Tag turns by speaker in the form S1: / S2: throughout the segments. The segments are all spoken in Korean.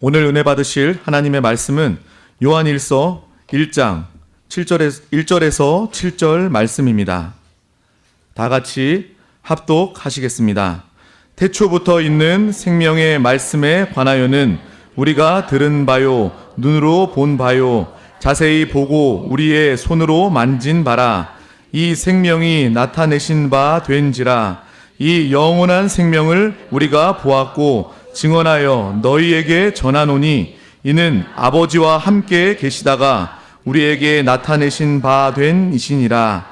S1: 오늘 은혜 받으실 하나님의 말씀은 요한일서 1장 1절에서 7절 말씀입니다. 다 같이 합독하시겠습니다. 태초부터 있는 생명의 말씀에 관하여는 우리가 들은 바요, 눈으로 본 바요, 자세히 보고 우리의 손으로 만진 바라. 이 생명이 나타내신 바 된지라. 이 영원한 생명을 우리가 보았고 증언하여 너희에게 전하노니 이는 아버지와 함께 계시다가 우리에게 나타내신 바 된 이시니라.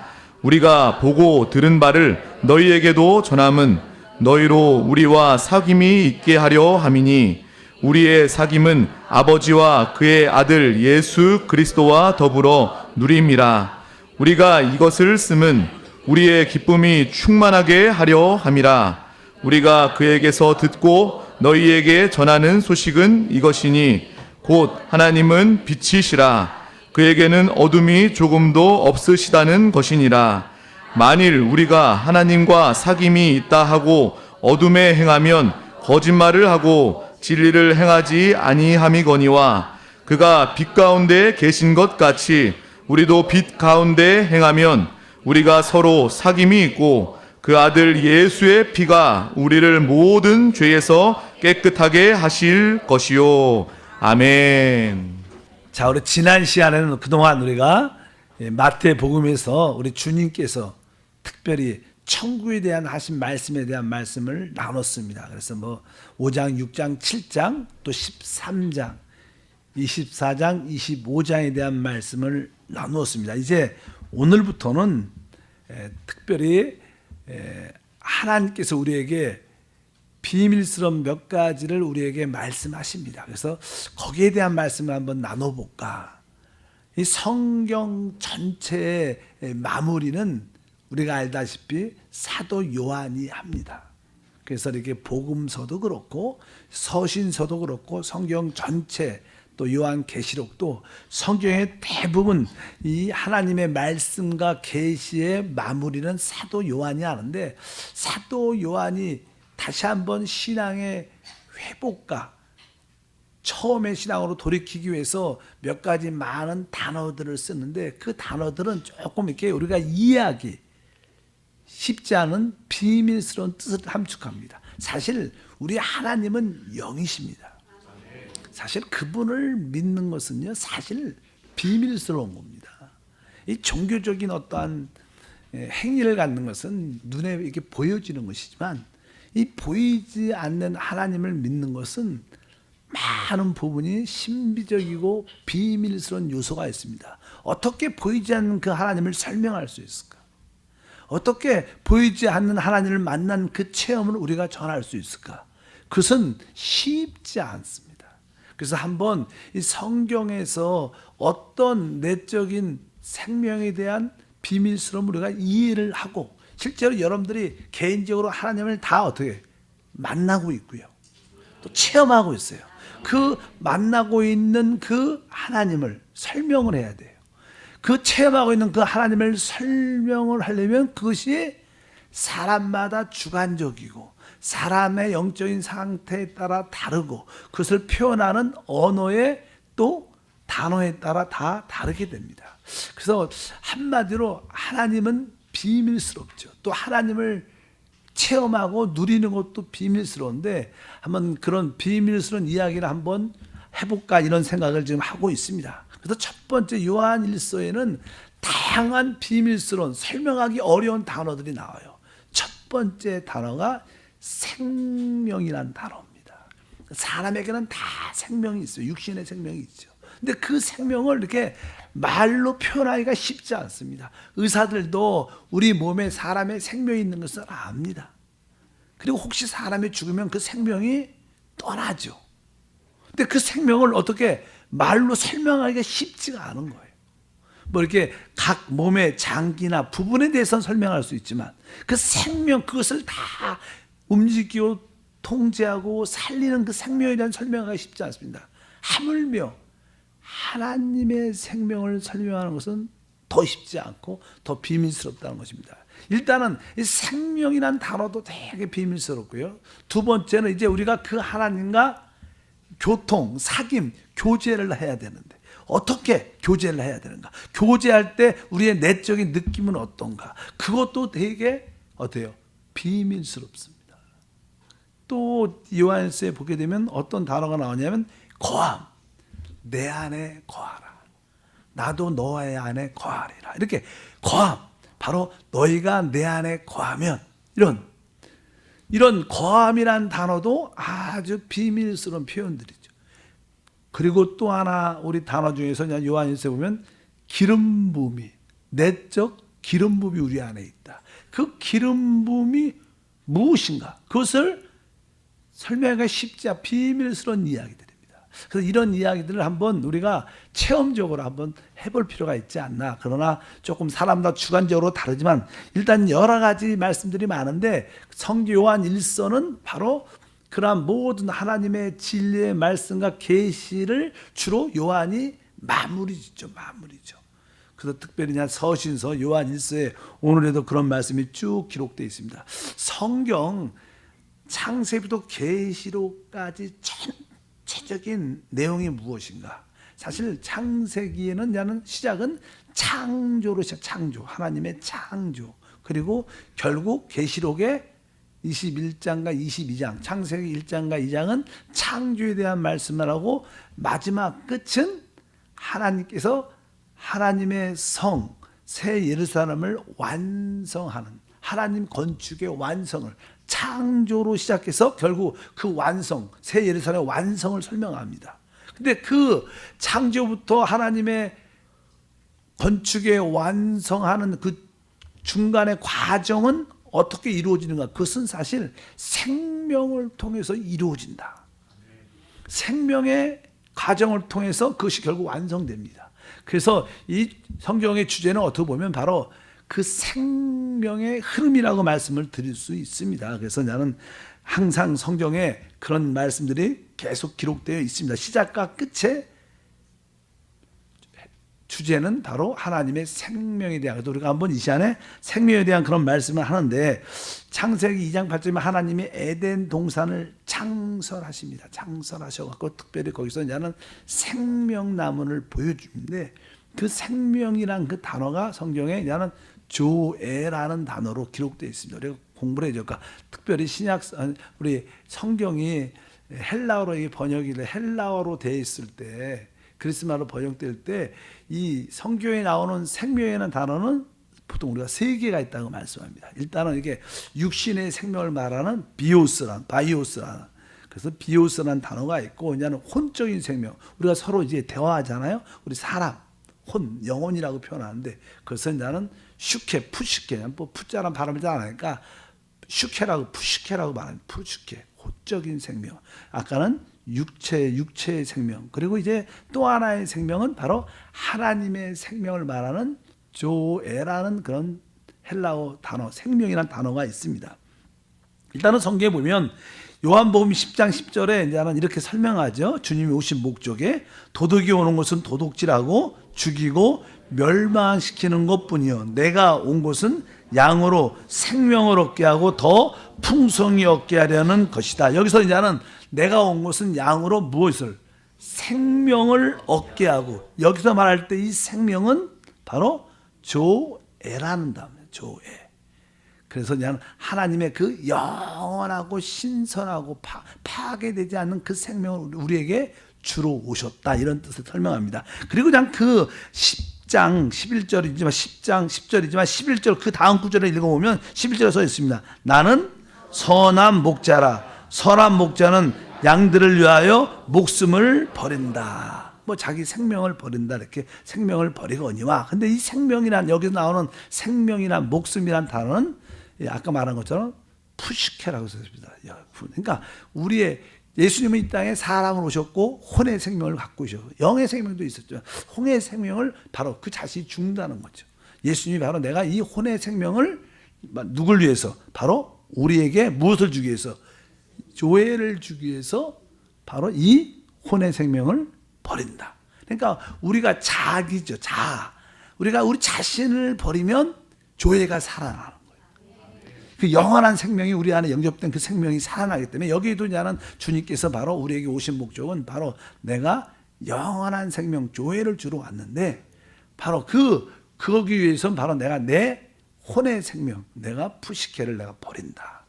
S1: 우리가 보고 들은 바를 너희에게도 전함은 너희로 우리와 사귐이 있게 하려 함이니 우리의 사귐은 아버지와 그의 아들 예수 그리스도와 더불어 누림이라. 우리가 이것을 쓰면 우리의 기쁨이 충만하게 하려 함이라. 우리가 그에게서 듣고 너희에게 전하는 소식은 이것이니 곧 하나님은 빛이시라. 그에게는 어둠이 조금도 없으시다는 것이니라. 만일 우리가 하나님과 사귐이 있다 하고 어둠에 행하면 거짓말을 하고 진리를 행하지 아니함이거니와 그가 빛 가운데 계신 것 같이 우리도 빛 가운데 행하면 우리가 서로 사귐이 있고 그 아들 예수의 피가 우리를 모든 죄에서 깨끗하게 하실 것이요. 아멘.
S2: 자, 우리 지난 시간에는 그동안 우리가 마태복음에서 우리 주님께서 특별히 천국에 대한 하신 말씀에 대한 말씀을 나눴습니다. 그래서 5장, 6장, 7장, 또 13장, 24장, 25장에 대한 말씀을 나누었습니다. 이제 오늘부터는 특별히 하나님께서 우리에게 비밀스러운 몇 가지를 우리에게 말씀하십니다. 그래서 거기에 대한 말씀을 한번 나눠볼까. 이 성경 전체의 마무리는 우리가 알다시피 사도 요한이 합니다. 그래서 이렇게 복음서도 그렇고 서신서도 그렇고 성경 전체 또 요한계시록도 성경의 대부분 이 하나님의 말씀과 계시의 마무리는 사도 요한이 하는데 사도 요한이 다시 한번 신앙의 회복과 처음의 신앙으로 돌이키기 위해서 몇 가지 많은 단어들을 쓰는데 그 단어들은 조금 이렇게 우리가 이해하기 쉽지 않은 비밀스러운 뜻을 함축합니다. 사실 우리 하나님은 영이십니다. 사실 그분을 믿는 것은요, 사실 비밀스러운 겁니다. 이 종교적인 어떠한 행위를 갖는 것은 눈에 이렇게 보여지는 것이지만 이 보이지 않는 하나님을 믿는 것은 많은 부분이 신비적이고 비밀스러운 요소가 있습니다. 어떻게 보이지 않는 그 하나님을 설명할 수 있을까? 어떻게 보이지 않는 하나님을 만난 그 체험을 우리가 전할 수 있을까? 그것은 쉽지 않습니다. 그래서 한번 이 성경에서 어떤 내적인 생명에 대한 비밀스러움을 우리가 이해를 하고 실제로 여러분들이 개인적으로 하나님을 다 어떻게 만나고 있고요. 또 체험하고 있어요. 그 만나고 있는 그 하나님을 설명을 해야 돼요. 그 체험하고 있는 그 하나님을 설명을 하려면 그것이 사람마다 주관적이고 사람의 영적인 상태에 따라 다르고 그것을 표현하는 언어의 또 단어에 따라 다 다르게 됩니다. 그래서 한마디로 하나님은 비밀스럽죠. 또 하나님을 체험하고 누리는 것도 비밀스러운데 한번 그런 비밀스러운 이야기를 한번 해볼까 이런 생각을 지금 하고 있습니다. 그래서 첫 번째 요한일서에는 다양한 비밀스러운 설명하기 어려운 단어들이 나와요. 첫 번째 단어가 생명이라는 단어입니다. 사람에게는 다 생명이 있어요. 육신의 생명이 있죠. 근데 그 생명을 이렇게 말로 표현하기가 쉽지 않습니다. 의사들도 우리 몸에 사람의 생명이 있는 것을 압니다. 그리고 혹시 사람이 죽으면 그 생명이 떠나죠. 근데 그 생명을 어떻게 말로 설명하기가 쉽지가 않은 거예요. 이렇게 각 몸의 장기나 부분에 대해서는 설명할 수 있지만 그 생명, 그것을 다 움직이고 통제하고 살리는 그 생명에 대한 설명하기가 쉽지 않습니다. 하물며 하나님의 생명을 설명하는 것은 더 쉽지 않고 더 비밀스럽다는 것입니다. 일단은 이 생명이라는 단어도 되게 비밀스럽고요. 두 번째는 이제 우리가 그 하나님과 교통, 사귐, 교제를 해야 되는데 어떻게 교제를 해야 되는가? 교제할 때 우리의 내적인 느낌은 어떤가? 그것도 되게 어때요? 비밀스럽습니다. 또 요한일서에 보게 되면 어떤 단어가 나오냐면 거함. 내 안에 거하라. 나도 너의 안에 거하리라. 이렇게 거함. 바로 너희가 내 안에 거하면 이런 거함이란 단어도 아주 비밀스러운 표현들이죠. 그리고 또 하나 우리 단어 중에서 요한일서에 보면 기름 부음이, 내적 기름 부음이 우리 안에 있다. 그 기름 부음이 무엇인가? 그것을 설명하기가 쉽지 않은 비밀스러운 이야기들입니다. 그래서 이런 이야기들을 한번 우리가 체험적으로 한번 해볼 필요가 있지 않나. 그러나 조금 사람마다 주관적으로 다르지만 일단 여러 가지 말씀들이 많은데 성경 요한 1서는 바로 그러한 모든 하나님의 진리의 말씀과 계시를 주로 요한이 마무리 짓죠. 그래서 특별히 서신서 요한 1서에 오늘에도 그런 말씀이 쭉 기록되어 있습니다. 성경 창세기부터 계시록까지 전체적인 내용이 무엇인가? 사실 창세기에는 나는 시작은 창조로 창조, 하나님의 창조. 그리고 결국 계시록의 21장과 22장, 창세기 1장과 2장은 창조에 대한 말씀을 하고 마지막 끝은 하나님께서 하나님의 성, 새 예루살렘을 완성하는 하나님 건축의 완성을 창조로 시작해서 결국 그 완성, 새 예루살렘 완성을 설명합니다. 근데 그 창조부터 하나님의 건축의 완성하는 그 중간의 과정은 어떻게 이루어지는가? 그것은 사실 생명을 통해서 이루어진다. 생명의 과정을 통해서 그것이 결국 완성됩니다. 그래서 이 성경의 주제는 어떻게 보면 바로 그 생명의 흐름이라고 말씀을 드릴 수 있습니다. 그래서 나는 항상 성경에 그런 말씀들이 계속 기록되어 있습니다. 시작과 끝에 주제는 바로 하나님의 생명에 대한, 우리가 한번 이 시간에 생명에 대한 그런 말씀을 하는데 창세기 2장 8절에 하나님이 에덴 동산을 창설하십니다. 창설하셔서 특별히 거기서 나는 생명나무를 보여주는데 그 생명이란 그 단어가 성경에 나는 조에라는 단어로 기록되어 있습니다. 우리가 공부를 해줘. 그러니까 특별히 신약 우리 성경이 헬라어로 번역이 헬라어로 되어 있을 때 그리스말로 번역될 때 이 성경에 나오는 생명이라는 단어는 보통 우리가 세 개가 있다고 말씀합니다. 일단은 이게 육신의 생명을 말하는 바이오스라는 그래서 비오스라는 단어가 있고 이제는 혼적인 생명. 우리가 서로 이제 대화하잖아요. 우리 사람 영혼이라고 표현하는데 그것은 나는 슈케, 푸시케, 뭐 푸자란 발음을 잘 안 하니까 슈케라고 푸시케라고 말하는 푸시케, 혼적인 생명. 아까는 육체의 생명. 그리고 이제 또 하나의 생명은 바로 하나님의 생명을 말하는 조에라는 그런 헬라어 단어, 생명이라는 단어가 있습니다. 일단은 성경에 보면 요한복음 10장 10절에 이제는 이렇게 설명하죠. 주님이 오신 목적에 도둑이 오는 것은 도둑질하고 죽이고 멸망시키는 것뿐이요 내가 온 것은 양으로 생명을 얻게 하고 더 풍성히 얻게 하려는 것이다. 여기서 이제는 내가 온 것은 양으로 무엇을? 생명을 얻게 하고 여기서 말할 때 이 생명은 바로 조에라는 단어예요. 조에. 그래서 그냥 하나님의 그 영원하고 신선하고 파괴되지 않는 그 생명을 우리에게 주러 오셨다. 이런 뜻을 설명합니다. 그리고 그냥 그 10장 11절이지만 10장 10절이지만 11절 그 다음 구절을 읽어보면 11절에 써 있습니다. 나는 선한 목자라. 선한 목자는 양들을 위하여 목숨을 버린다. 뭐 자기 생명을 버린다. 이렇게 생명을 버리거니와. 근데 이 생명이란 여기서 나오는 생명이란 목숨이란 단어는 아까 말한 것처럼 푸시케라고 썼습니다. 그러니까 우리의 예수님은 이 땅에 사람을 오셨고 혼의 생명을 갖고 오셨고 영의 생명도 있었죠. 혼의 생명을 바로 그 자신이 죽는다는 거죠. 예수님이 바로 내가 이 혼의 생명을 누굴 위해서? 바로 우리에게 무엇을 주기 위해서? 조회를 주기 위해서 바로 이 혼의 생명을 버린다. 그러니까 우리가 자기죠. 우리가 우리 자신을 버리면 조회가 살아나는 거예요. 그 영원한 생명이 우리 안에 영접된 그 생명이 살아나기 때문에 여기에도 이제는 주님께서 바로 우리에게 오신 목적은 바로 내가 영원한 생명 조회를 주러 왔는데 바로 그거기 위해서는 바로 내가 내 혼의 생명, 내가 푸시케를 내가 버린다.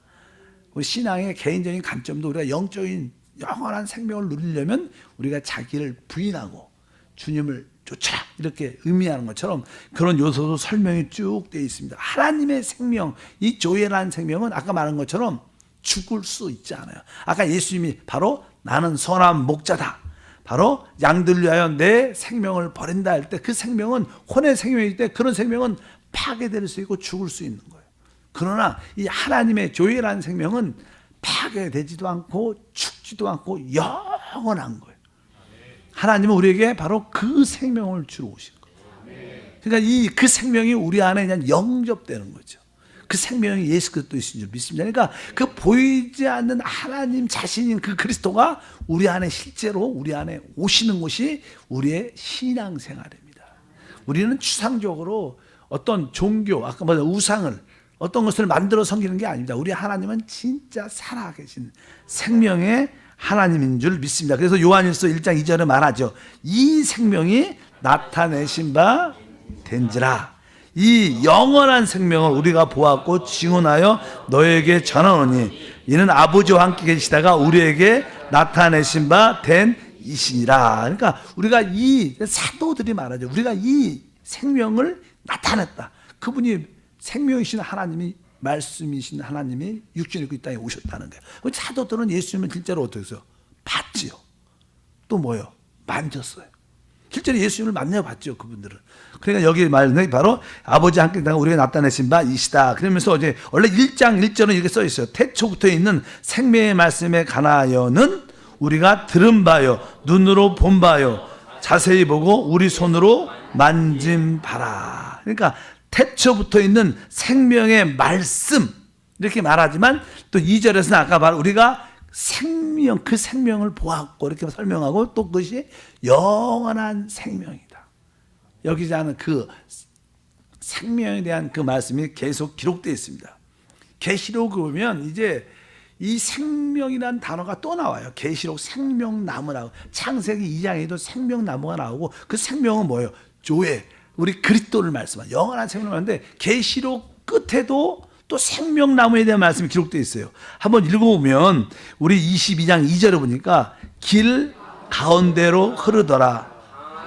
S2: 우리 신앙의 개인적인 관점도 우리가 영적인 영원한 생명을 누리려면 우리가 자기를 부인하고 주님을 쫓아라 이렇게 의미하는 것처럼 그런 요소도 설명이 쭉 되어 있습니다. 하나님의 생명, 이 조회라는 생명은 아까 말한 것처럼 죽을 수 있지 않아요. 아까 예수님이 바로 나는 선한 목자다. 바로 양들 위하여 내 생명을 버린다 할 때 그 생명은 혼의 생명일 때 그런 생명은 파괴될 수 있고 죽을 수 있는 거예요. 그러나 이 하나님의 조회라는 생명은 파괴되지도 않고 죽지도 않고 영원한 거예요. 하나님은 우리에게 바로 그 생명을 주러 오신 거예요. 그러니까 그 생명이 우리 안에 그냥 영접되는 거죠. 그 생명이 예수 그리스도이신 줄 믿습니다. 그러니까 그 보이지 않는 하나님 자신인 그 그리스도가 우리 안에 실제로 우리 안에 오시는 것이 우리의 신앙생활입니다. 우리는 추상적으로 어떤 종교, 아까 말한 우상을 어떤 것을 만들어 섬기는 게 아닙니다. 우리 하나님은 진짜 살아계신 생명의 하나님인 줄 믿습니다. 그래서 요한일서 1장 2절에 말하죠. 이 생명이 나타내신 바 된지라. 이 영원한 생명을 우리가 보았고 증언하여 너에게 전하노니 이는 아버지와 함께 계시다가 우리에게 나타내신 바 된 이시니라. 그러니까 우리가 이 사도들이 말하죠. 우리가 이 생명을 나타냈다. 그분이 생명이신 하나님이 말씀이신 하나님이 육신을 입고 이 땅에 오셨다는 거예요. 사도들은 예수님을 실제로 어떻게 했어요? 봤지요. 또 뭐요? 만졌어요. 실제로 예수님을 만나봤죠, 그분들은. 그러니까 여기 말은 바로 아버지 함께 우리가 나타내신 바 이시다. 그러면서 어제 원래 1장 1절은 이렇게 써 있어요. 태초부터 있는 생명의 말씀에 관하여는 우리가 들은 바요, 눈으로 본 바요, 자세히 보고 우리 손으로 만진 바라. 그러니까 태초부터 있는 생명의 말씀 이렇게 말하지만 또 2절에서는 아까 말 우리가 생명, 그 생명을 보았고 이렇게 설명하고 또 그것이 영원한 생명이다. 여기지 않은 그 생명에 대한 그 말씀이 계속 기록되어 있습니다. 계시록을 보면 이제 이 생명이라는 단어가 또 나와요. 계시록 생명나무라고. 창세기 2장에도 생명나무가 나오고 그 생명은 뭐예요? 조회. 우리 그리스도를 말씀하는 영원한 생명인데 계시록 끝에도 또 생명나무에 대한 말씀이 기록되어 있어요. 한번 읽어보면 우리 22장 2절에 보니까 길 가운데로 흐르더라.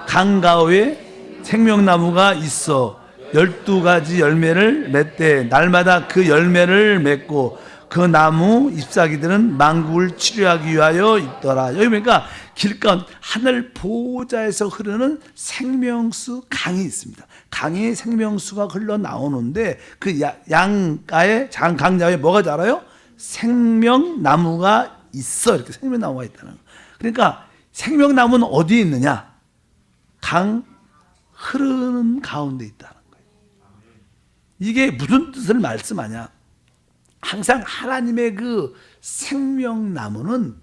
S2: 강 가운데 생명나무가 있어 12가지 열매를 맺되 날마다 그 열매를 맺고 그 나무 잎사귀들은 만국을 치료하기 위하여 있더라. 여기 보니까 길가운데 하늘 보호자에서 흐르는 생명수 강이 있습니다. 강의 생명수가 흘러나오는데 그 양가에 강자에 뭐가 자라요? 생명나무가 있어. 이렇게 생명나무가 있다는 거. 그러니까 생명나무는 어디에 있느냐? 강 흐르는 가운데 있다는 거예요. 이게 무슨 뜻을 말씀하냐? 항상 하나님의 그 생명나무는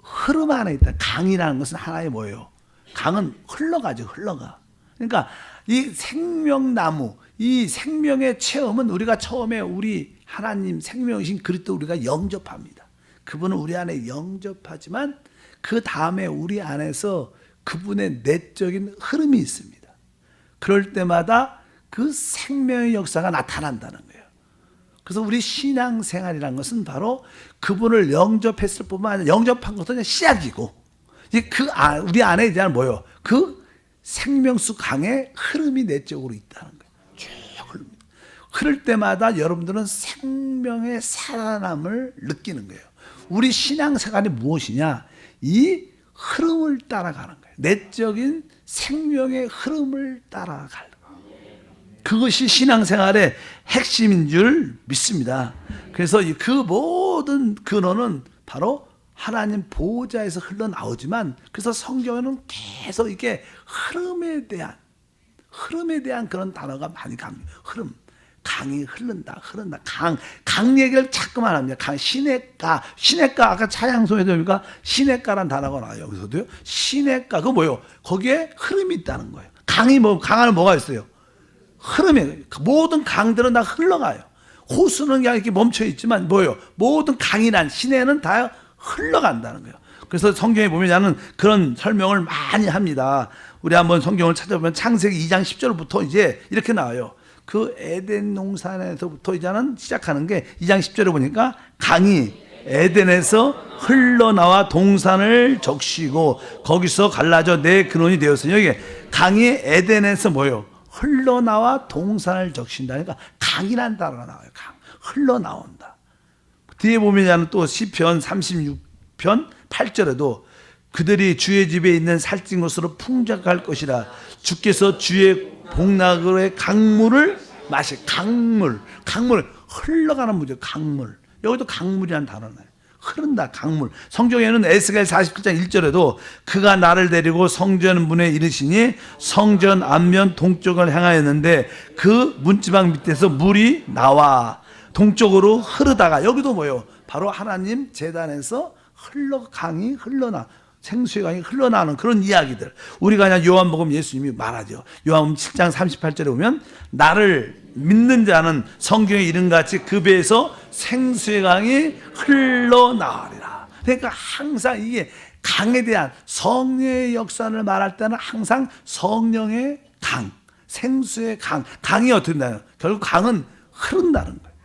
S2: 흐름 안에 있다. 강이라는 것은 하나의 뭐예요? 강은 흘러가죠. 흘러가. 그러니까 이 생명나무, 이 생명의 체험은 우리가 처음에 우리 하나님 생명이신 그리스도 우리가 영접합니다. 그분은 우리 안에 영접하지만 그 다음에 우리 안에서 그분의 내적인 흐름이 있습니다. 그럴 때마다 그 생명의 역사가 나타난다는 거예요. 그래서 우리 신앙생활이라는 것은 바로 그분을 영접했을 뿐만 아니라 영접한 것은 시작이고 이제 우리 안에 대한 뭐예요? 그 생명수 강의 흐름이 내적으로 있다는 거예요. 쭉 흐릅니다. 흐를 때마다 여러분들은 생명의 살아남을 느끼는 거예요. 우리 신앙생활이 무엇이냐? 이 흐름을 따라가는 거예요. 내적인 생명의 흐름을 따라가는 거예요. 그것이 신앙생활의 핵심인 줄 믿습니다. 그래서 그 모든 근원은 바로 하나님 보호자에서 흘러나오지만 그래서 성경에는 계속 이게 흐름에 대한 그런 단어가 많이 갑니다. 흐름. 강이 흐른다. 강 얘기를 자꾸만 합니다. 시냇가 아까 차양소에도 보니까 시냇가라는 단어가 나와요. 여기서도요. 시냇가, 그거 뭐예요? 거기에 흐름이 있다는 거예요. 강안에 뭐가 있어요? 흐름이, 모든 강들은 다 흘러가요. 호수는 그냥 이렇게 멈춰 있지만 뭐예요? 모든 강이란 시내는 다 흘러간다는 거예요. 그래서 성경에 보면 나는 그런 설명을 많이 합니다. 우리 한번 성경을 찾아보면 창세기 2장 10절부터 이제 이렇게 나와요. 그 에덴 동산에서부터 이제는 시작하는 게 2장 10절에 보니까 강이 에덴에서 흘러나와 동산을 적시고 거기서 갈라져 내 근원이 되었으니, 여기 강이 에덴에서 뭐예요? 흘러나와 동산을 적신다니까 강이란 단어가 나와요. 강, 흘러나온다. 뒤에 보면 또 시편 36편 8절에도 그들이 주의 집에 있는 살찐 것으로 풍족할 것이라, 주께서 주의 복락의 강물을 강물 흘러가는 물이죠. 강물. 여기도 강물이라는 단어는 흐른다. 강물. 성경에는 에스겔 47장 1절에도 그가 나를 데리고 성전 문에 이르시니 성전 앞면 동쪽을 향하였는데 그 문지방 밑에서 물이 나와 동쪽으로 흐르다가, 여기도 뭐예요? 바로 하나님 제단에서 강이 흘러나, 생수의 강이 흘러나오는 그런 이야기들. 우리가 그냥 요한복음 예수님이 말하죠. 요한복음 7장 38절에 보면 나를 믿는 자는 성경에 이른같이 그 배에서 생수의 강이 흘러나오리라. 그러니까 항상 이게 강에 대한 성령의 역사를 말할 때는 항상 성령의 강, 생수의 강이 어떻게 된다요? 결국 강은 흐른다는 거예요.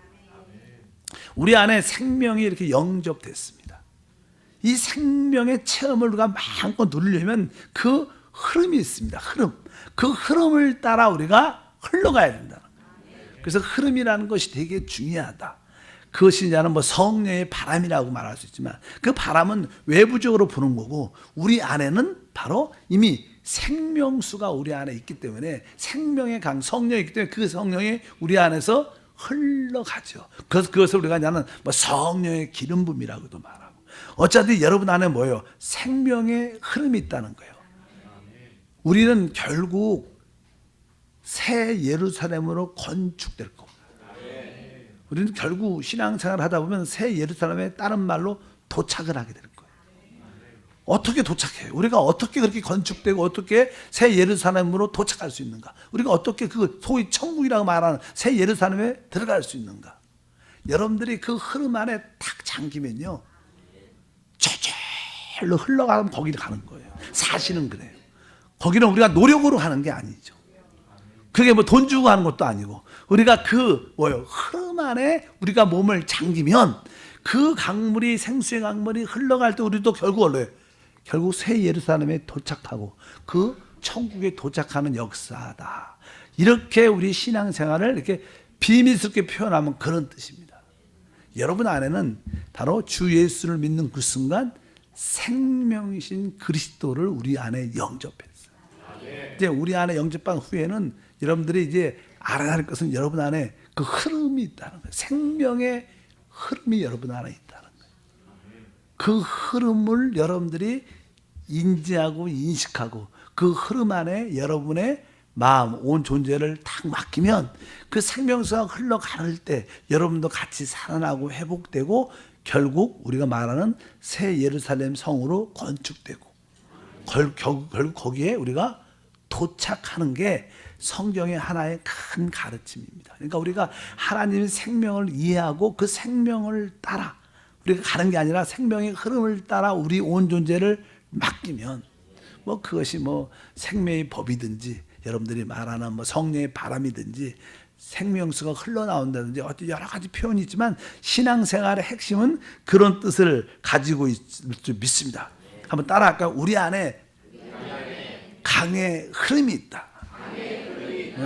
S2: 우리 안에 생명이 이렇게 영접됐습니다. 이 생명의 체험을 우리가 마음껏 누리려면 그 흐름이 있습니다. 흐름. 그 흐름을 따라 우리가 흘러가야 된다. 그래서 흐름이라는 것이 되게 중요하다. 그것이 이제는 뭐 성령의 바람이라고 말할 수 있지만 그 바람은 외부적으로 부는 거고 우리 안에는 바로 이미 생명수가 우리 안에 있기 때문에 생명의 강, 성령이 있기 때문에 그 성령이 우리 안에서 흘러가죠. 그래서 그것을 우리가 이제는 뭐 성령의 기름 부음이라고도 말하고, 어차피 여러분 안에 뭐예요? 생명의 흐름이 있다는 거예요. 우리는 결국 새 예루살렘으로 건축될 겁니다. 우리는 결국 신앙생활을 하다 보면 새 예루살렘에 다른 말로 도착을 하게 될 거예요. 어떻게 도착해요? 우리가 어떻게 그렇게 건축되고 어떻게 새 예루살렘으로 도착할 수 있는가? 우리가 어떻게 그 소위 천국이라고 말하는 새 예루살렘에 들어갈 수 있는가? 여러분들이 그 흐름 안에 탁 잠기면요, 저절로 흘러가면 거기를 가는 거예요. 사실은 그래요. 거기는 우리가 노력으로 하는 게 아니죠. 그게 뭐 돈 주고 하는 것도 아니고, 우리가 그 흐름 안에 우리가 몸을 잠기면 그 강물이, 생수의 강물이 흘러갈 때 우리도 결국 새 예루살렘에 도착하고 그 천국에 도착하는 역사다. 이렇게 우리 신앙생활을 이렇게 비밀스럽게 표현하면 그런 뜻입니다. 여러분 안에는 바로 주 예수를 믿는 그 순간 생명이신 그리스도를 우리 안에 영접했어요. 이제 우리 안에 영접한 후에는 여러분들이 이제 알아야 할 것은 여러분 안에 그 흐름이 있다는 거예요. 생명의 흐름이 여러분 안에 있다는 거예요. 그 흐름을 여러분들이 인지하고 인식하고 그 흐름 안에 여러분의 마음, 온 존재를 딱 맡기면 그 생명수가 흘러갈 때 여러분도 같이 살아나고 회복되고 결국 우리가 말하는 새 예루살렘 성으로 건축되고 결국 거기에 우리가 도착하는 게 성경의 하나의 큰 가르침입니다. 그러니까 우리가 하나님의 생명을 이해하고 그 생명을 따라 우리가 가는 게 아니라 생명의 흐름을 따라 우리 온 존재를 맡기면 뭐 그것이 뭐 생명의 법이든지 여러분들이 말하는 뭐 성령의 바람이든지 생명수가 흘러나온다든지 어떤 여러 가지 표현이 있지만 신앙생활의 핵심은 그런 뜻을 가지고 있을 줄 믿습니다. 한번 따라할까요? 우리 안에 강의 흐름이 있다.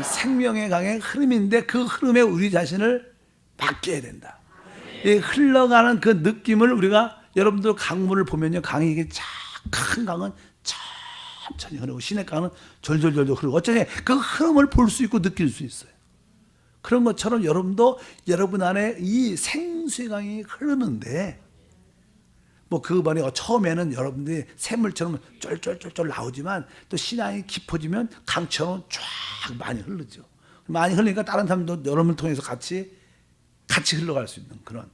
S2: 생명의 강의 흐름인데 그 흐름에 우리 자신을 맡겨야 된다. 이 흘러가는 그 느낌을 우리가 여러분들 강물을 보면요, 강이 이게 큰 강은 천천히 흐르고 시냇강은 졸졸졸 흐르고 어쩌면 그 흐름을 볼 수 있고 느낄 수 있어요. 그런 것처럼 여러분도 여러분 안에 이 생수의 강이 흐르는데 뭐 그 말이 처음에는 여러분들이 샘물처럼 쫄쫄쫄쫄 나오지만 또 신앙이 깊어지면 강처럼 쫙 많이 흐르죠. 많이 흐르니까 다른 사람도 여러분을 통해서 같이 흘러갈 수 있는 그런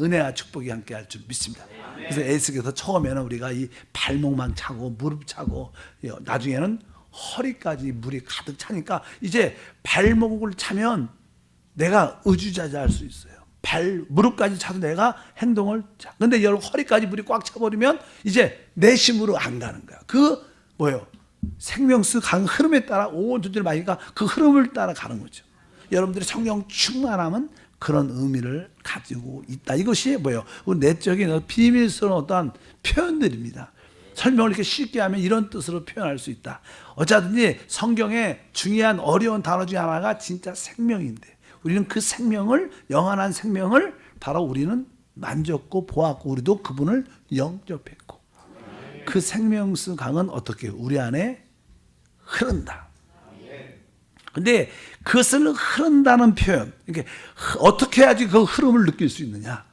S2: 은혜와 축복이 함께 할 줄 믿습니다. 그래서 에스겔서 처음에는 우리가 이 발목만 차고 무릎 차고 나중에는 허리까지 물이 가득 차니까 이제 발목을 차면 내가 의주자재할 수 있어요. 무릎까지 차도 내가 행동을 근데 여러분 허리까지 물이 꽉 차버리면 이제 내 힘으로 안 가는 거야. 그 뭐예요? 생명수 강 흐름에 따라 온 존재를 마니까 그 흐름을 따라 가는 거죠. 여러분들이 성령 충만함은 그런 의미를 가지고 있다. 이것이 뭐예요? 내적인 비밀스러운 어떠한 표현들입니다. 설명을 이렇게 쉽게 하면 이런 뜻으로 표현할 수 있다. 어쩌든지 성경의 중요한 어려운 단어 중에 하나가 진짜 생명인데 우리는 그 생명을 영원한 생명을 바로 우리는 만졌고 보았고 우리도 그분을 영접했고 그 생명수 강은 어떻게 우리 안에 흐른다. 근데 그것을 흐른다는 표현, 이게 어떻게 해야지 그 흐름을 느낄 수 있느냐?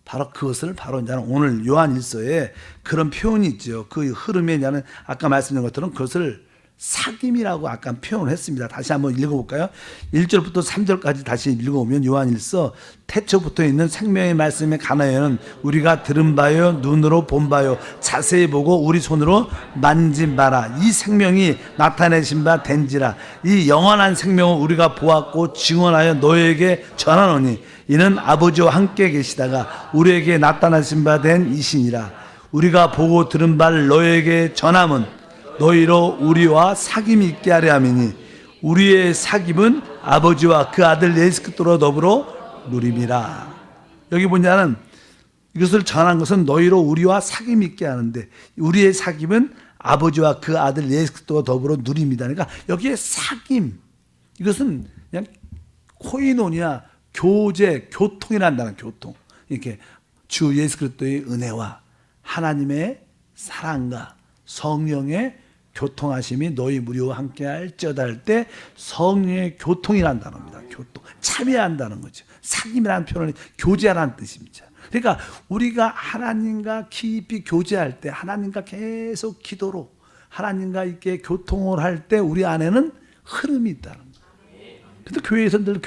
S2: 바로 그것을 바로 이제는 오늘 요한일서에 그런 표현이 있죠. 그 흐름에 이제는 아까 말씀드린 것처럼 그것을 사귐이라고 아까 표현을 했습니다. 다시 한번 읽어볼까요? 1절부터 3절까지 다시 읽어보면 요한일서 태초부터 있는 생명의 말씀에 관하여는 우리가 들은 바요 눈으로 본 바요 자세히 보고 우리 손으로 만진 바라. 이 생명이 나타내신 바 된지라. 이 영원한 생명을 우리가 보았고 증언하여 너에게 전하노니 이는 아버지와 함께 계시다가 우리에게 나타나신 바 된 이신이라. 우리가 보고 들은 바를 너에게 전함은 너희로 우리와 사귐이 있게 하려 함이니 우리의 사귐은 아버지와 그 아들 예수 그리스도로 더불어 누림이라. 여기 뭐냐는 이것을 전한 것은 너희로 우리와 사귐이 있게 하는데 우리의 사귐은 아버지와 그 아들 예수 그리스도와 더불어 누림이다. 그러니까 여기에 사귐 이것은 그냥 코이노니아 교제 교통이란다는 교통. 이렇게 주 예수 그리스도의 은혜와 하나님의 사랑과 성령의 교통하심이 너희 무리와 함께 할지어다 할 때 성령의 교통이라는 단어입니다. 교통. 참여한다는 거죠. 사귐이라는 표현은 교제하라는 뜻입니다. 그러니까 우리가 하나님과 깊이 교제할 때 하나님과 계속 기도로 하나님과 이렇게 교통을 할 때 우리 안에는 흐름이 있다는 거예요. 근데 교회에서는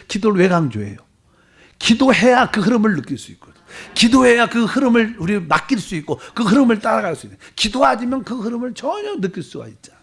S2: 기도를 왜 강조해요? 기도해야 그 흐름을 느낄 수 있거든. 기도해야 그 흐름을 우리 맡길 수 있고 그 흐름을 따라갈 수 있는. 기도하지면 그 흐름을 전혀 느낄 수가 있잖아.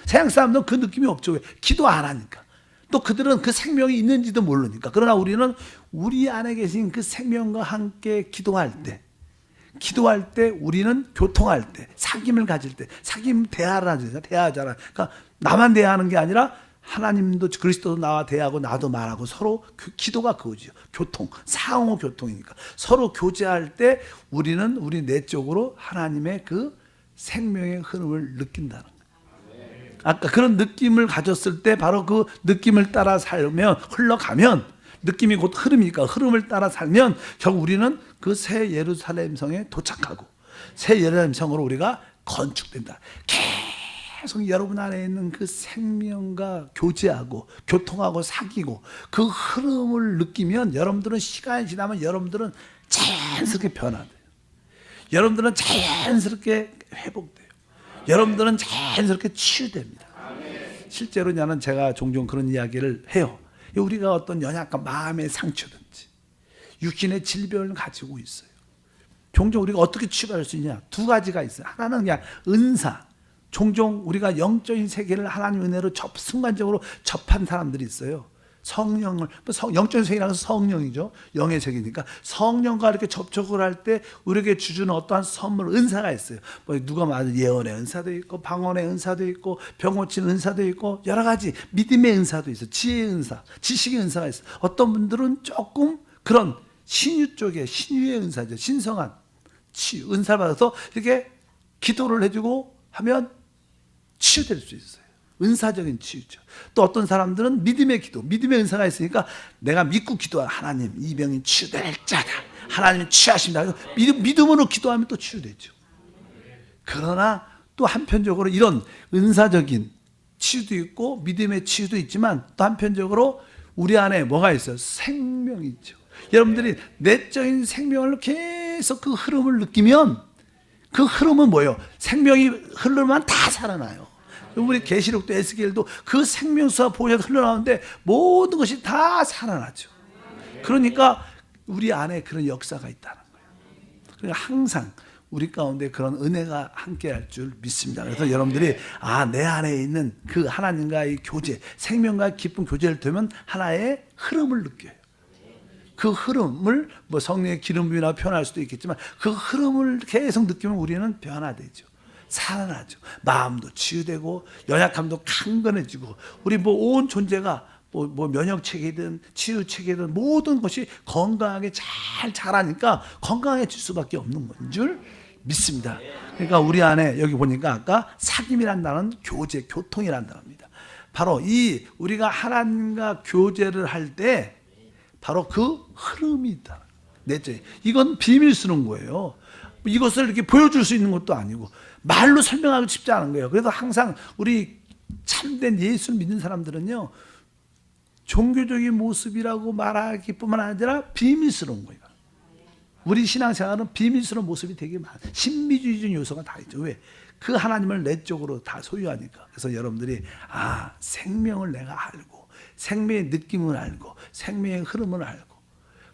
S2: 세상 사람들은 그 느낌이 없죠. 왜? 기도 안 하니까. 또 그들은 그 생명이 있는지도 모르니까. 그러나 우리는 우리 안에 계신 그 생명과 함께 기도할 때 우리는 교통할 때 사귐을 가질 때 사귐 대하라잖아요. 대하잖아. 그러니까 나만 대하는 게 아니라 하나님도 그리스도도 나와 대하고 나도 말하고 서로 기도가 그거죠. 교통, 상호 교통이니까 서로 교제할 때 우리는 우리 내적으로 하나님의 그 생명의 흐름을 느낀다는 거예요. 아까 그런 느낌을 가졌을 때 바로 그 느낌을 따라 살면 흘러가면 느낌이 곧 흐름이니까 흐름을 따라 살면 결국 우리는 그 새 예루살렘 성에 도착하고 새 예루살렘 성으로 우리가 건축된다. 계속 여러분 안에 있는 그 생명과 교제하고 교통하고 사귀고 그 흐름을 느끼면 여러분들은 시간이 지나면 여러분들은 자연스럽게 변화돼요. 여러분들은 자연스럽게 회복돼요. 여러분들은 자연스럽게 치유됩니다. 실제로 나는 제가 종종 그런 이야기를 해요. 우리가 어떤 연약한 마음의 상처든지 육신의 질병을 가지고 있어요. 종종 우리가 어떻게 치유할 수 있냐? 두 가지가 있어요. 하나는 그냥 은사. 종종 우리가 영적인 세계를 하나님 은혜로 순간적으로 접한 사람들이 있어요. 성령을, 영적인 세계라는 것은 성령이죠. 영의 세계니까 성령과 이렇게 접촉을 할 때 우리에게 주주는 어떠한 선물, 은사가 있어요. 뭐 누가 말하는 예언의 은사도 있고 방언의 은사도 있고 병 고치는 은사도 있고 여러 가지 믿음의 은사도 있어요. 지혜의 은사, 지식의 은사가 있어요. 어떤 분들은 조금 그런 신유 쪽에 신유의 은사죠. 신성한 치유, 은사를 받아서 이렇게 기도를 해주고 하면 치유될 수 있어요. 은사적인 치유죠. 또 어떤 사람들은 믿음의 기도, 믿음의 은사가 있으니까 내가 믿고 기도하 하나님 이 병이 치유될 자다. 하나님이 치유하십니다. 믿음으로 기도하면 또 치유되죠. 그러나 또 한편적으로 이런 은사적인 치유도 있고 믿음의 치유도 있지만 또 한편적으로 우리 안에 뭐가 있어요? 생명이 있죠. 여러분들이 내적인 생명을 계속 그 흐름을 느끼면 그 흐름은 뭐예요? 생명이 흐르면 다 살아나요. 우리 계시록도 에스겔도 그 생명수와 보혈이 흘러나오는데 모든 것이 다 살아나죠. 그러니까 우리 안에 그런 역사가 있다는 거예요. 그러니까 항상 우리 가운데 그런 은혜가 함께할 줄 믿습니다. 그래서 여러분들이 내 안에 있는 그 하나님과의 교제, 생명과 깊은 교제를 되면 하나의 흐름을 느껴요. 그 흐름을 뭐 성령의 기름 부음이나 표현할 수도 있겠지만 그 흐름을 계속 느끼면 우리는 변화되죠. 살아나죠. 마음도 치유되고 연약함도 강건해지고 우리 뭐 온 존재가 뭐 면역 체계든 치유 체계든 모든 것이 건강하게 잘 자라니까 건강해질 수밖에 없는 건 줄 믿습니다. 그러니까 우리 안에 여기 보니까 아까 사귐이란 단어는 교제, 교통이란 단어입니다. 바로 이 우리가 하나님과 교제를 할 때 바로 그 흐름이 있다. 넷째, 이건 비밀스러운 거예요. 이것을 이렇게 보여줄 수 있는 것도 아니고 말로 설명하기 쉽지 않은 거예요. 그래서 항상 우리 참된 예수를 믿는 사람들은요, 종교적인 모습이라고 말하기뿐만 아니라 비밀스러운 거예요. 우리 신앙생활은 비밀스러운 모습이 되게 많아요. 신비주의적인 요소가 다 있죠. 왜? 그 하나님을 내적으로 다 소유하니까. 그래서 여러분들이 생명을 내가 알고 생명의 느낌을 알고 생명의 흐름을 알고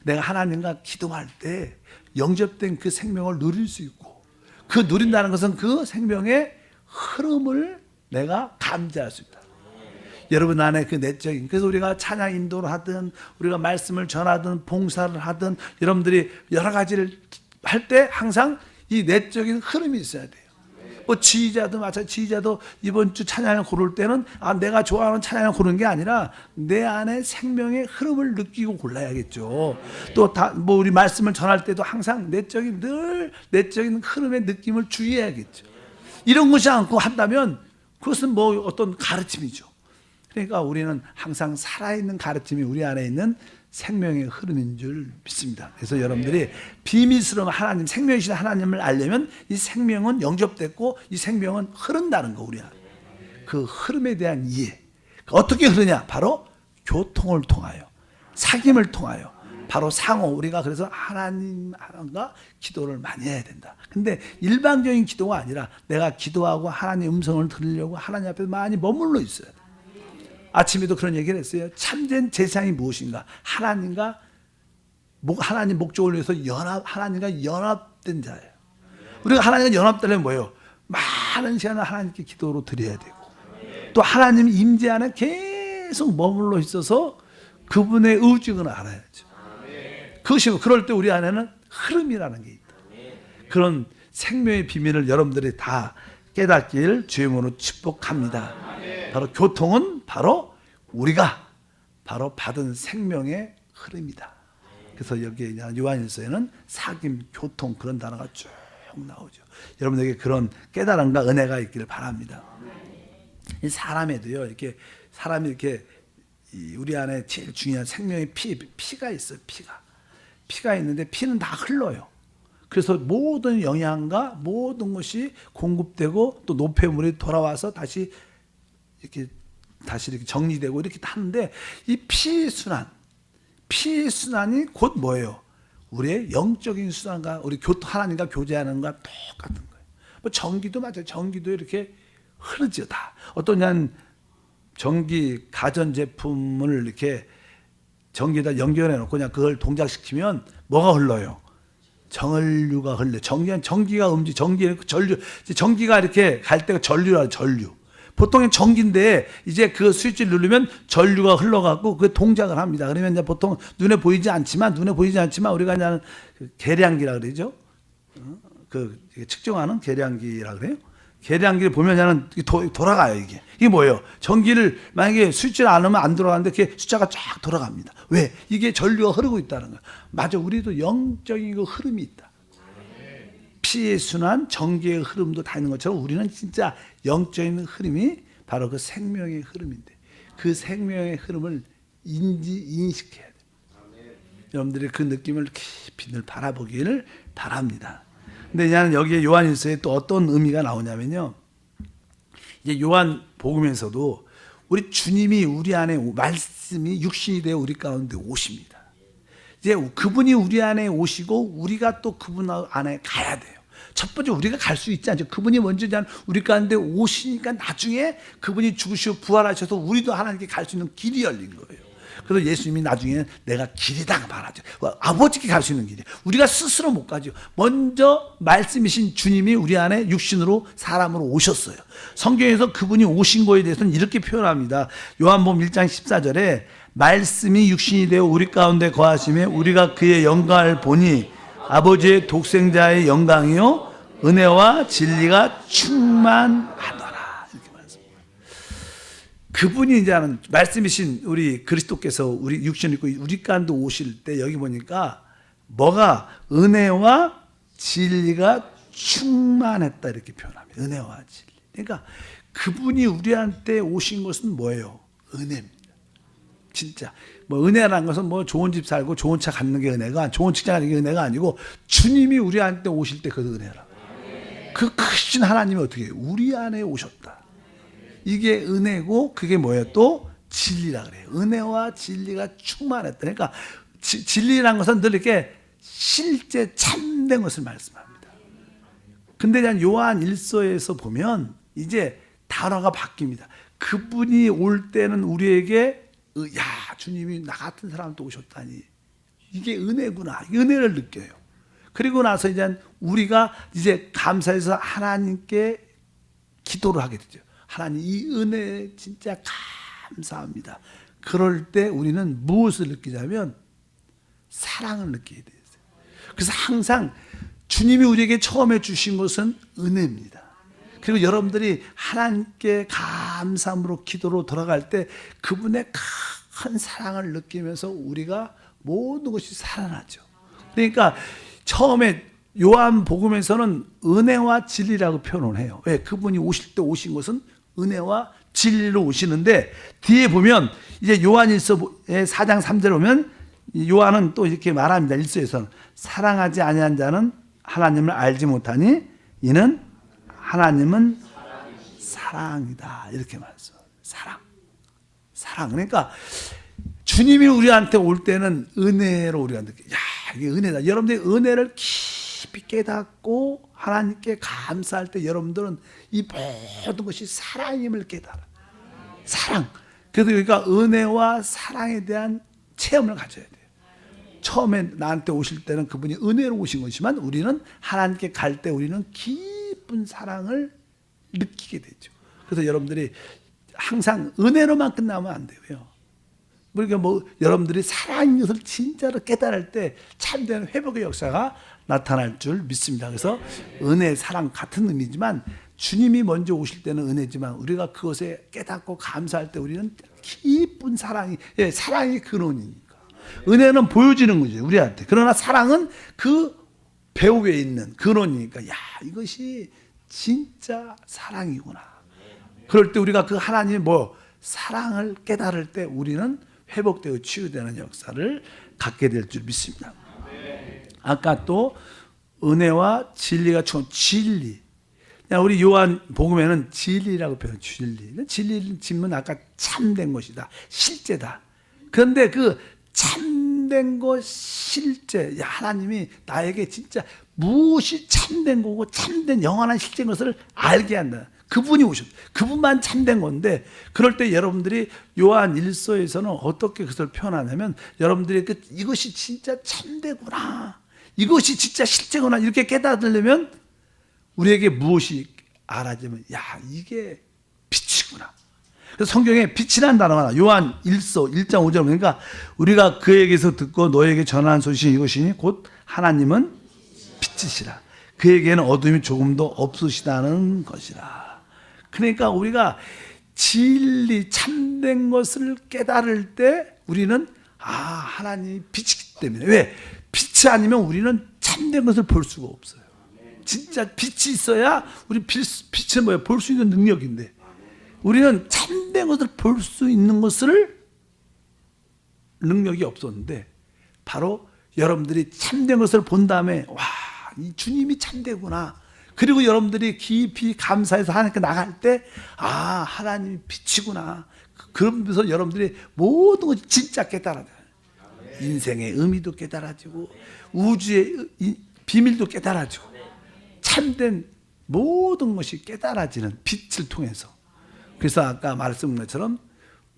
S2: 내가 하나님과 기도할 때 영접된 그 생명을 누릴 수 있고 그 누린다는 것은 그 생명의 흐름을 내가 감지할 수 있다. 여러분 안에 그 내적인, 그래서 우리가 찬양 인도를 하든 우리가 말씀을 전하든 봉사를 하든 여러분들이 여러 가지를 할 때 항상 이 내적인 흐름이 있어야 돼요. 뭐 지휘자도 마찬가지, 지휘자도 이번 주 찬양을 고를 때는 내가 좋아하는 찬양을 고르는 게 아니라 내 안에 생명의 흐름을 느끼고 골라야겠죠. 또 뭐 우리 말씀을 전할 때도 항상 늘 내적인 흐름의 느낌을 주의해야겠죠. 이런 것이 않고 한다면 그것은 뭐 어떤 가르침이죠. 그러니까 우리는 항상 살아있는 가르침이 우리 안에 있는 생명의 흐름인 줄 믿습니다. 그래서 여러분들이 비밀스러운 하나님, 생명이신 하나님을 알려면 이 생명은 영접됐고 이 생명은 흐른다는 거, 우리 안에. 그 흐름에 대한 이해. 어떻게 흐르냐? 바로 교통을 통하여, 사귐을 통하여, 바로 상호. 우리가 그래서 하나님과 기도를 많이 해야 된다. 근데 일반적인 기도가 아니라 내가 기도하고 하나님 음성을 들으려고 하나님 앞에 많이 머물러 있어야 돼. 아침에도 그런 얘기를 했어요. 참된 제사장이 무엇인가? 하나님 목적을 위해서 하나님과 연합된 자예요. 우리가 하나님과 연합되려면 뭐예요? 많은 시간을 하나님께 기도로 드려야 되고 또 하나님 임재 안에 계속 머물러 있어서 그분의 의중을 알아야죠. 그것이 그럴 때 우리 안에는 흐름이라는 게 있다. 그런 생명의 비밀을 여러분들이 다 깨닫길 주의 이름으로 축복합니다. 바로 교통은 바로 우리가 바로 받은 생명의 흐름이다. 그래서 여기에 요한일서에는 사귐, 교통 그런 단어가 쭉 나오죠. 여러분에게 그런 깨달음과 은혜가 있기를 바랍니다. 이 사람에도요, 사람이 우리 안에 제일 중요한 생명의 피가 있어요. 피가 있는데 피는 다 흘러요. 그래서 모든 영양과 모든 것이 공급되고 또 노폐물이 돌아와서 다시 이렇게 정리되고 이렇게 하는데 이 피의 순환이 곧 뭐예요? 우리의 영적인 순환과 우리 하나님과 교제하는 것과 똑같은 거예요. 뭐 전기도 맞아요. 전기도 이렇게 흐르죠. 다 어떤 전기 가전 제품을 이렇게 전기에다 연결해 놓고 그냥 그걸 동작시키면 뭐가 흘러요? 전류가 흘러. 전기가 전기가 이렇게 갈 때가 전류라. 보통은 전기인데 이제 그 스위치를 누르면 전류가 흘러가고 그 동작을 합니다. 그러면 이제 보통 눈에 보이지 않지만 우리가 그냥 계량기라 그러죠. 그 측정하는 계량기라 그래요. 계량기를 보면 돌아가요. 이게 뭐예요? 전기를 만약에 스위치를 안 하면 안 돌아가는데 그게 숫자가 쫙 돌아갑니다. 왜? 이게 전류가 흐르고 있다는 거예요. 맞아, 우리도 영적인 그 흐름이 있다. 피의 순환, 전기의 흐름도 다 있는 것처럼 우리는 진짜 영적인 흐름이 바로 그 생명의 흐름인데 그 생명의 흐름을 인식해야 돼요. 여러분들이 그 느낌을 깊이 늘 바라보기를 바랍니다. 근데 나는 여기에 요한일서에 또 어떤 의미가 나오냐면요. 이제 요한 복음에서도 우리 주님이 우리 안에 말씀이 육신이 되어 우리 가운데 오십니다. 이제 그분이 우리 안에 오시고 우리가 또 그분 안에 가야 돼요. 첫 번째 우리가 갈 수 있지 않죠. 그분이 먼저 우리 가운데 오시니까 나중에 그분이 죽으시고 부활하셔서 우리도 하나님께 갈 수 있는 길이 열린 거예요. 그래서 예수님이 나중에 내가 길이다 말하죠. 아버지께 갈 수 있는 길이. 우리가 스스로 못 가죠. 먼저 말씀이신 주님이 우리 안에 육신으로 사람으로 오셨어요. 성경에서 그분이 오신 거에 대해서는 이렇게 표현합니다. 요한복음 1장 14절에 말씀이 육신이 되어 우리 가운데 거하심에 우리가 그의 영광을 보니 아버지의 독생자의 영광이요 은혜와 진리가 충만하더라. 이렇게 말했습니다. 그분이 이제는 말씀이신 우리 그리스도께서 우리 육신을 입고 우리 가운데 오실 때 여기 보니까 뭐가 은혜와 진리가 충만했다 이렇게 표현합니다. 은혜와 진리. 그러니까 그분이 우리한테 오신 것은 뭐예요? 은혜입니다. 진짜 뭐 은혜라는 것은 뭐 좋은 집 살고 좋은 차 갖는 게 은혜가, 좋은 직장 가는 게 은혜가 아니고 주님이 우리한테 오실 때 그것이 은혜라. 그 크신 하나님이 어떻게 해요? 우리 안에 오셨다. 이게 은혜고 그게 뭐예요? 또 진리라 그래요. 은혜와 진리가 충만했다. 그러니까 진리라는 것은 늘 이렇게 실제 참된 것을 말씀합니다. 근데 그냥 요한 1서에서 보면 이제 단어가 바뀝니다. 그분이 올 때는 우리에게 야 주님이 나 같은 사람도 오셨다니 이게 은혜구나. 은혜를 느껴요. 그리고 나서 이제 우리가 이제 감사해서 하나님께 기도를 하게 되죠. 하나님 이 은혜 진짜 감사합니다. 그럴 때 우리는 무엇을 느끼냐면 사랑을 느끼게 돼요. 그래서 항상 주님이 우리에게 처음에 주신 것은 은혜입니다. 그리고 여러분들이 하나님께 감사함으로 기도로 돌아갈 때 그분의 큰 사랑을 느끼면서 우리가 모든 것이 살아나죠. 그러니까 처음에 요한복음에서는 은혜와 진리라고 표현을 해요. 왜? 그분이 오실 때 오신 것은 은혜와 진리로 오시는데 뒤에 보면 이제 요한일서의 4장 3절에 보면 요한은 또 이렇게 말합니다. 1서에서는 사랑하지 아니한 자는 하나님을 알지 못하니 이는 하나님은 사랑이다. 이렇게 말했어. 사랑. 그러니까 주님이 우리한테 올 때는 은혜로 우리가 느껴. 야, 이게 은혜다. 여러분들이 은혜를 깊이 깨닫고 하나님께 감사할 때 여러분들은 이 모든 것이 사랑임을 깨달아. 사랑. 그래서 여기가 은혜와 사랑에 대한 체험을 가져야 돼요. 처음에 나한테 오실 때는 그분이 은혜로 오신 것이지만 우리는 하나님께 갈 때 우리는 깊은 사랑을 느끼게 되죠. 그래서 여러분들이 항상 은혜로만 끝나면 안 돼요. 그러니까 뭐 여러분들이 사랑인 것을 진짜로 깨달을 때 참된 회복의 역사가 나타날 줄 믿습니다. 그래서 은혜, 사랑 같은 의미지만 주님이 먼저 오실 때는 은혜지만 우리가 그것에 깨닫고 감사할 때 우리는 깊은 사랑이, 사랑이 근원이니까. 은혜는 보여지는 거죠, 우리한테. 그러나 사랑은 그 배후에 있는 근원이니까, 야, 이것이 진짜 사랑이구나. 그럴 때 우리가 그 하나님의 사랑을 깨달을 때 우리는 회복되고 치유되는 역사를 갖게 될 줄 믿습니다. 아까 또 은혜와 진리가 총 진리. 우리 요한 복음에는 진리라고 표현, 진리. 진리를 짓면 아까 참된 것이다, 실제다. 그런데 그 참된 것, 실제, 하나님이 나에게 진짜 무엇이 참된 거고 참된 영원한 실제인 것을 알게 한다. 그분이 오셨다. 그분만 참된 건데, 그럴 때 여러분들이 요한 1서에서는 어떻게 그것을 표현하냐면 여러분들이 이것이 진짜 참되구나, 이것이 진짜 실제구나 이렇게 깨닫으려면 우리에게 무엇이 알아지면, 야, 이게 빛이구나. 그래서 성경에 빛이라는 단어가 나와요. 요한 1서 1장 5절 보니까 우리가 그에게서 듣고 너에게 전하는 소식이 이것이니 곧 하나님은 빛이시라. 그에게는 어둠이 조금도 없으시다는 것이라. 그러니까 우리가 진리 참된 것을 깨달을 때 우리는 하나님이 빛이기 때문에, 왜? 빛이 아니면 우리는 참된 것을 볼 수가 없어요. 진짜 빛이 있어야 우리 빛은 뭐예요? 볼 수 있는 능력인데 우리는 참된 것을 볼 수 있는 것을 능력이 없었는데 바로 여러분들이 참된 것을 본 다음에 와, 이 주님이 참되구나. 그리고 여러분들이 깊이 감사해서 하나님께 나갈 때 하나님이 빛이구나. 그러면서 여러분들이 모든 것이 진짜 깨달아져요. 인생의 의미도 깨달아지고 우주의 비밀도 깨달아지고 참된 모든 것이 깨달아지는 빛을 통해서. 그래서 아까 말씀드린 것처럼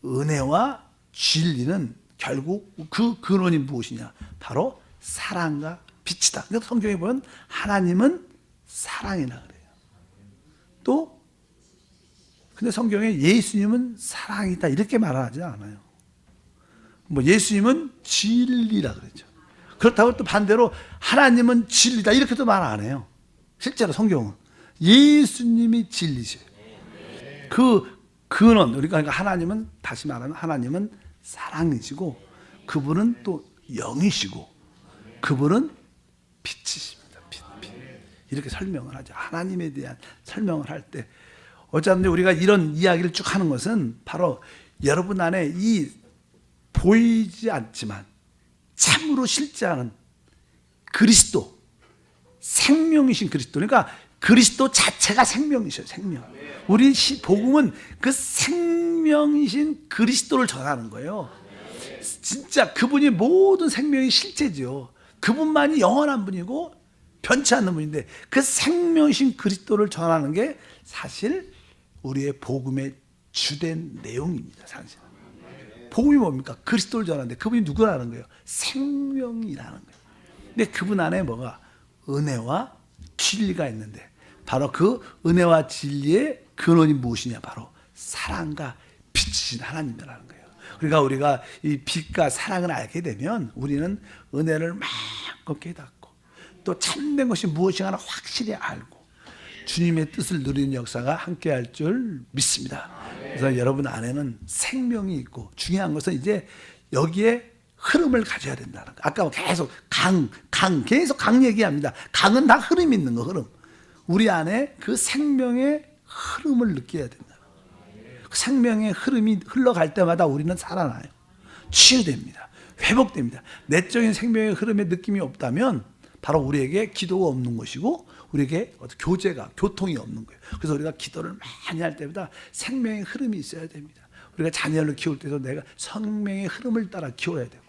S2: 은혜와 진리는 결국 그 근원이 무엇이냐? 바로 사랑과 빛이다. 그래서 성경에 보면 하나님은 사랑이라 그래요. 또 근데 성경에 예수님은 사랑이다 이렇게 말하지 않아요. 뭐 예수님은 진리라 그러죠. 그렇다고 또 반대로 하나님은 진리다 이렇게도 말 안 해요. 실제로 성경은 예수님이 진리세요. 그 근원 우리가 그러니까 하나님은 다시 말하면 하나님은 사랑이시고 그분은 또 영이시고 그분은 빛이십니다. 빛. 이렇게 설명을 하죠. 하나님에 대한 설명을 할 때 어쩌면 우리가 이런 이야기를 쭉 하는 것은 바로 여러분 안에 이 보이지 않지만 참으로 실제 않은 그리스도 생명이신 그리스도 그러니까 그리스도 자체가 생명이셔요. 생명. 우리 복음은 그 생명이신 그리스도를 전하는 거예요. 진짜 그분이 모든 생명의 실제죠. 그분만이 영원한 분이고 변치 않는 분인데 그 생명이신 그리스도를 전하는 게 사실 우리의 복음의 주된 내용입니다. 사실 복음이 뭡니까? 그리스도를 전하는데 그분이 누구라는 거예요? 생명이라는 거예요. 근데 그분 안에 뭐가 은혜와 진리가 있는데 바로 그 은혜와 진리의 근원이 무엇이냐? 바로 사랑과 빛이신 하나님이라는 거예요. 그러니까 우리가 이 빛과 사랑을 알게 되면 우리는 은혜를 마음껏 깨닫고 또 참된 것이 무엇인가 확실히 알고 주님의 뜻을 누리는 역사가 함께할 줄 믿습니다. 그래서 여러분 안에는 생명이 있고 중요한 것은 이제 여기에 흐름을 가져야 된다는 거. 아까 계속 계속 강 얘기합니다. 강은 다 흐름이 있는 거, 흐름. 우리 안에 그 생명의 흐름을 느껴야 된다. 그 생명의 흐름이 흘러갈 때마다 우리는 살아나요. 치유됩니다. 회복됩니다. 내적인 생명의 흐름의 느낌이 없다면 바로 우리에게 기도가 없는 것이고 우리에게 교통이 없는 거예요. 그래서 우리가 기도를 많이 할 때보다 생명의 흐름이 있어야 됩니다. 우리가 자녀를 키울 때도 내가 생명의 흐름을 따라 키워야 되고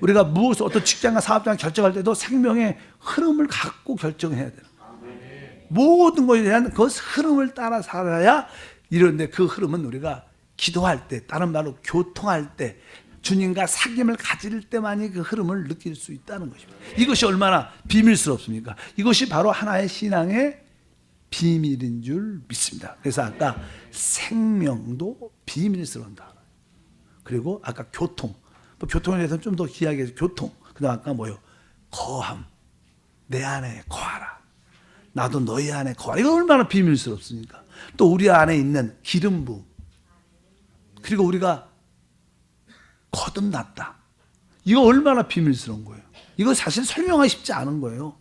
S2: 우리가 무엇을 어떤 직장과 사업장을 결정할 때도 생명의 흐름을 갖고 결정해야 되는 거예요. 모든 것에 대한 그 흐름을 따라 살아야 이런데 그 흐름은 우리가 기도할 때 다른 말로 교통할 때 주님과 사귐을 가질 때만이 그 흐름을 느낄 수 있다는 것입니다. 이것이 얼마나 비밀스럽습니까? 이것이 바로 하나의 신앙의 비밀인 줄 믿습니다. 그래서 아까 생명도 비밀스러운다. 그리고 아까 교통. 교통에 대해서는 좀 더 이야기해서 교통. 그다음 아까 뭐요? 거함. 내 안에 거하라. 나도 너희 안에 거하라. 이거 얼마나 비밀스럽습니까? 또 우리 안에 있는 기름 부음. 그리고 우리가 거듭났다. 이거 얼마나 비밀스러운 거예요. 이거 사실 설명하기 쉽지 않은 거예요.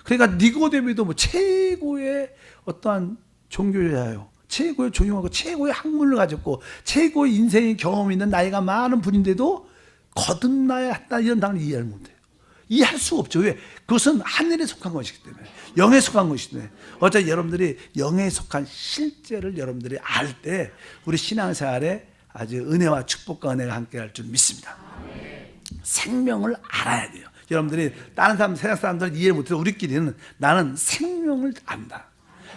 S2: 그러니까 니고데모도 뭐 최고의 어떠한 종교자예요. 최고의 존경하고 최고의 학문을 가졌고 최고의 인생의 경험이 있는 나이가 많은 분인데도 거듭나야 한다 이런 단어를 이해를 못해요. 이해할 수가 없죠. 왜? 그것은 하늘에 속한 것이기 때문에 영에 속한 것이기 때문에 어차피 여러분들이 영에 속한 실제를 여러분들이 알 때 우리 신앙생활에 아주 은혜와 축복과 은혜가 함께할 줄 믿습니다. 생명을 알아야 돼요. 여러분들이 다른 사람, 세상 사람들은 이해 못해서 우리끼리는 나는 생명을 안다.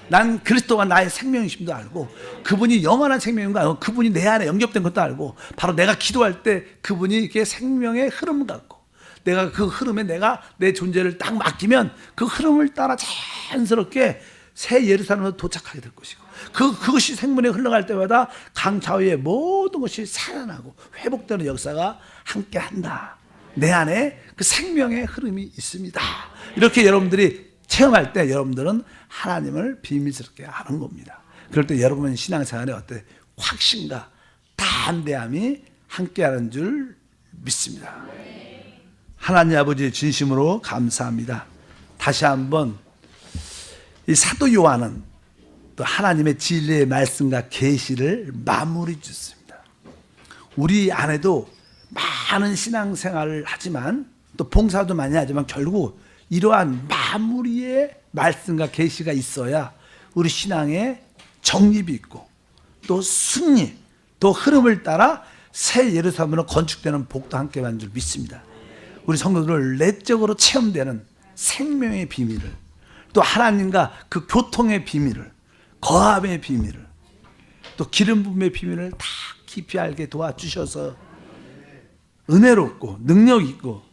S2: 난 그리스도가 나의 생명이심도 알고 그분이 영원한 생명인 거 알고 그분이 내 안에 영접된 것도 알고 바로 내가 기도할 때 그분이 이렇게 생명의 흐름을 갖고 내가 그 흐름에 내가 내 존재를 딱 맡기면 그 흐름을 따라 자연스럽게 새 예루살렘으로 도착하게 될 것이고 그것이 생명에 흘러갈 때마다 강 좌우의 모든 것이 살아나고 회복되는 역사가 함께한다. 내 안에 그 생명의 흐름이 있습니다. 이렇게 여러분들이 체험할 때 여러분들은 하나님을 비밀스럽게 아는 겁니다. 그럴 때 여러분 신앙생활에 어때 확신과 담대함이 함께하는 줄 믿습니다. 하나님 아버지 진심으로 감사합니다. 다시 한번 이 사도 요한은 또 하나님의 진리의 말씀과 계시를 마무리 짓습니다. 우리 안에도 많은 신앙생활을 하지만 또 봉사도 많이 하지만 결국 이러한 마무리의 말씀과 계시가 있어야 우리 신앙에 정립이 있고 또 승리, 또 흐름을 따라 새 예루살렘으로 건축되는 복도 함께 받는 줄 믿습니다. 우리 성도들 내적으로 체험되는 생명의 비밀을 또 하나님과 그 교통의 비밀을 거함의 비밀을 또 기름 부음의 비밀을 다 깊이 알게 도와주셔서 은혜롭고 능력 있고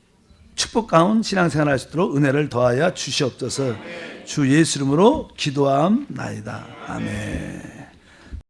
S2: 축복 가운 신앙생활 할 수 있도록 은혜를 더하여 주시옵소서. 주 예수 이름으로 기도함나이다. 아멘.